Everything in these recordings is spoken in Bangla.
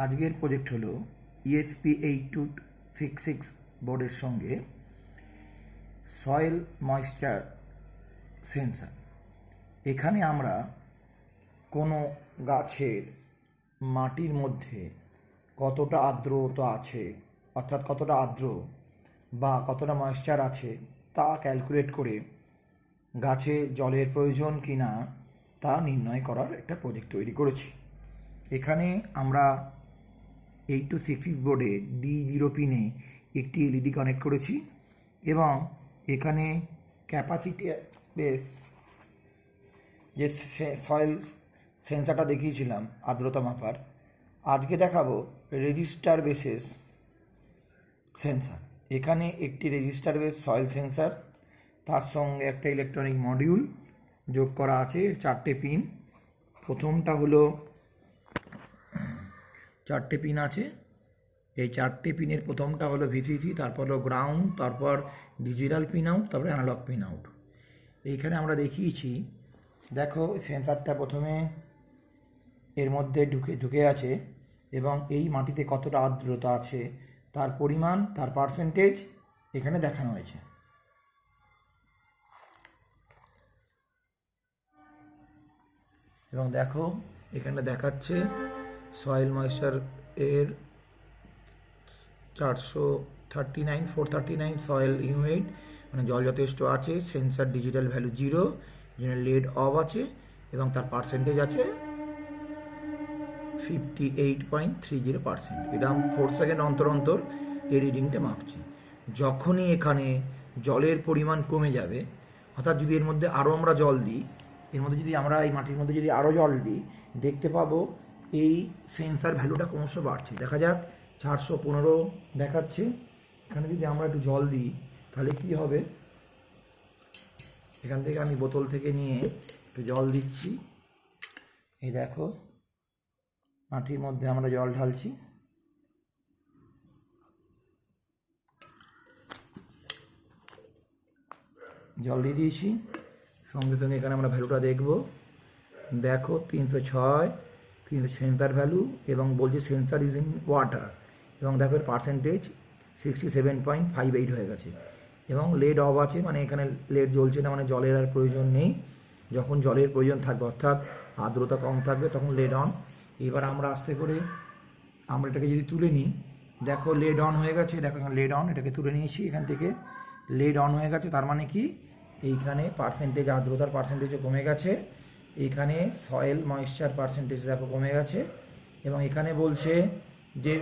আজকের প্রজেক্ট হলো ESP8266 বোর্ডের সঙ্গে সয়েল ময়েশ্চার সেন্সার। এখানে আমরা কোনো গাছের মাটির মধ্যে কতটা আর্দ্রতা আছে, অর্থাৎ কতটা আর্দ্র বা কতটা ময়েশ্চার আছে তা ক্যালকুলেট করে গাছে জলের প্রয়োজন কি না তা নির্ণয় করার একটা প্রজেক্ট তৈরি করেছি। এখানে আমরা 8266 বোর্ডে D0 পিনে একটি এলইডি কানেক্ট করেছি এবং এখানে ক্যাপাসিটি বেস যে সয়েল সেন্সারটা দেখিয়েছিলাম আর্দ্রতা মাপার, আজকে দেখাবো রেজিস্টার বেসেস সেন্সার। এখানে একটি রেজিস্টার বেস সয়েল সেন্সার, তার সঙ্গে একটা ইলেকট্রনিক মডিউল যোগ করা আছে, 4টে পিন। প্রথমটা হলো 4টে পিন আছে। এই 4টে পিনের প্রথমটা হলো ভিসিসি, তারপর হলো গ্রাউন্ড, তারপর ডিজিটাল পিন আউট, তারপরে অ্যানালগ পিন আউট। এইখানে আমরা দেখিয়েছি, দেখো সেন্সারটা প্রথমে এর মধ্যে ঢুকে আছে এবং এই মাটিতে কতটা আর্দ্রতা আছে তার পরিমাণ, তার পার্সেন্টেজ এখানে দেখানো হয়েছে। এবং দেখো এখানে দেখাচ্ছে সয়েল ময়েশ্চার এর 439 সয়েল হিউমিড, মানে জল যথেষ্ট আছে। Sensor digital value 0, LED off আছে এবং তার পার্সেন্টেজ আছে 58.30%। এটা 4 সেকেন্ড অন্তর অন্তর এই রিডিংটা মাপছি। যখনই এখানে জলের পরিমাণ কমে যাবে, অর্থাৎ যদি এর মধ্যে আরও আমরা জল দিই, এর মধ্যে যদি আমরা এই মাটির মধ্যে যদি আরও জল দিই, দেখতে পাবো এই সেন্সার ভ্যালুটা ক্রমশ বাড়ছে। দেখা যাক 415 দেখাচ্ছে। এখানে যদি আমরা একটু জল দিই তাহলে কি হবে, এখান থেকে আমি বোতল থেকে নিয়ে একটু জল দিচ্ছি। এই দেখো মাটির মধ্যে আমরা জল ঢালছি। জল দিয়ে দিয়েছি, সঙ্গে সঙ্গে এখানে আমরা ভ্যালুটা দেখব। দেখো 306 সেন্সার ভ্যালু এবং বলছে সেন্সার ইজ ইন ওয়াটার, এবং দেখো এর পার্সেন্টেজ 67.58 হয়ে গেছে এবং লেড অফ আছে, মানে এখানে লেড জ্বলছে না, মানে জলের আর প্রয়োজন নেই। যখন জলের প্রয়োজন থাকবে, অর্থাৎ আর্দ্রতা কম থাকবে, তখন লেড অন। এবার আমরা আস্তে করে আমরা এটাকে যদি তুলে নিই, দেখো লেড অন হয়ে গেছে। দেখো এখানে লেড অন, এটাকে তুলে নিয়েছি এখান থেকে, লেড অন হয়ে গেছে। তার মানে কি, এইখানে পার্সেন্টেজ, আর্দ্রতার পার্সেন্টেজও কমে গেছে। এইখানে সয়েল ময়েশ্চার পার্সেন্টেজ দেখো কমে গেছে এবং এখানে বলছে যে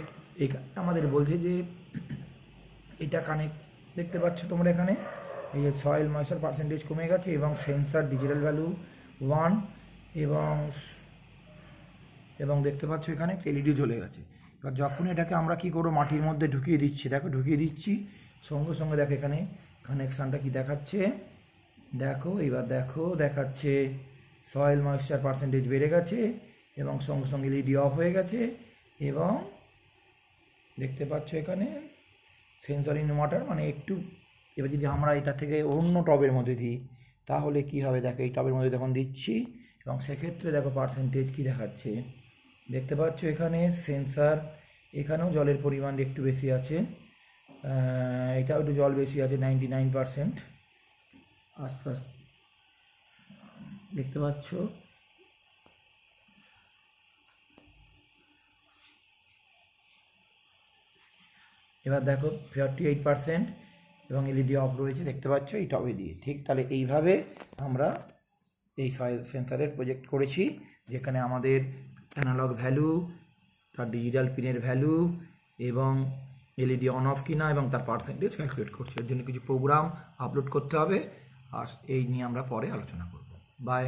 আমাদের বলছে যে এটা কানেক্ট, দেখতে পাচ্ছ তোমরা এখানে এই যে সয়েল ময়েশ্চার পার্সেন্টেজ কমে গেছে এবং সেন্সার ডিজিটাল ভ্যালু 1 এবং দেখতে পাচ্ছ এখানে এলইডি জ্বলে গেছে। এবার যখন এটাকে আমরা কি করবো, মাটির মধ্যে ঢুকিয়ে দিচ্ছি, দেখো ঢুকিয়ে দিচ্ছি, সঙ্গে সঙ্গে দেখো এখানে কানেকশানটা কি দেখাচ্ছে। দেখো এবার দেখো দেখাচ্ছে সয়েল ময়েশ্চার পার্সেন্টেজ বেড়ে গেছে এবং সঙ্গে সঙ্গে এলইডি অফ হয়ে গেছে এবং দেখতে পাচ্ছ এখানে সেন্সর ইন ওয়াটার, মানে একটু। এবার যদি আমরা এটা থেকে অন্য টবের মধ্যে দিই তাহলে কি হবে, দেখো এই টবের মধ্যে যখন দিচ্ছি এবং সেক্ষেত্রে দেখো পার্সেন্টেজ কি দেখাচ্ছে, দেখতে পাচ্ছ এখানে সেন্সার, এখানেও জলের পরিমাণ একটু বেশি আছে, এটাও একটু জল বেশি আছে 99%। আস্তে আস্তে দেখতে পাচ্ছ এবার দেখো 48% এবং এলইডি অফ রয়েছে, দেখতে পাচ্ছ এই টবে দিয়ে। ঠিক তাহলে এইভাবে আমরা এই সয়েল সেন্সারের প্রজেক্ট করেছি, যেখানে আমাদের অ্যানালগ ভ্যালু, তার ডিজিটাল পিনের ভ্যালু এবং এলইডি অন অফ কিনা এবং তার পার্সেন্টেজ ক্যালকুলেট করছি। এর জন্য কিছু প্রোগ্রাম আপলোড করতে হবে, আর এই নিয়ে আমরা পরে আলোচনা করব। বাই।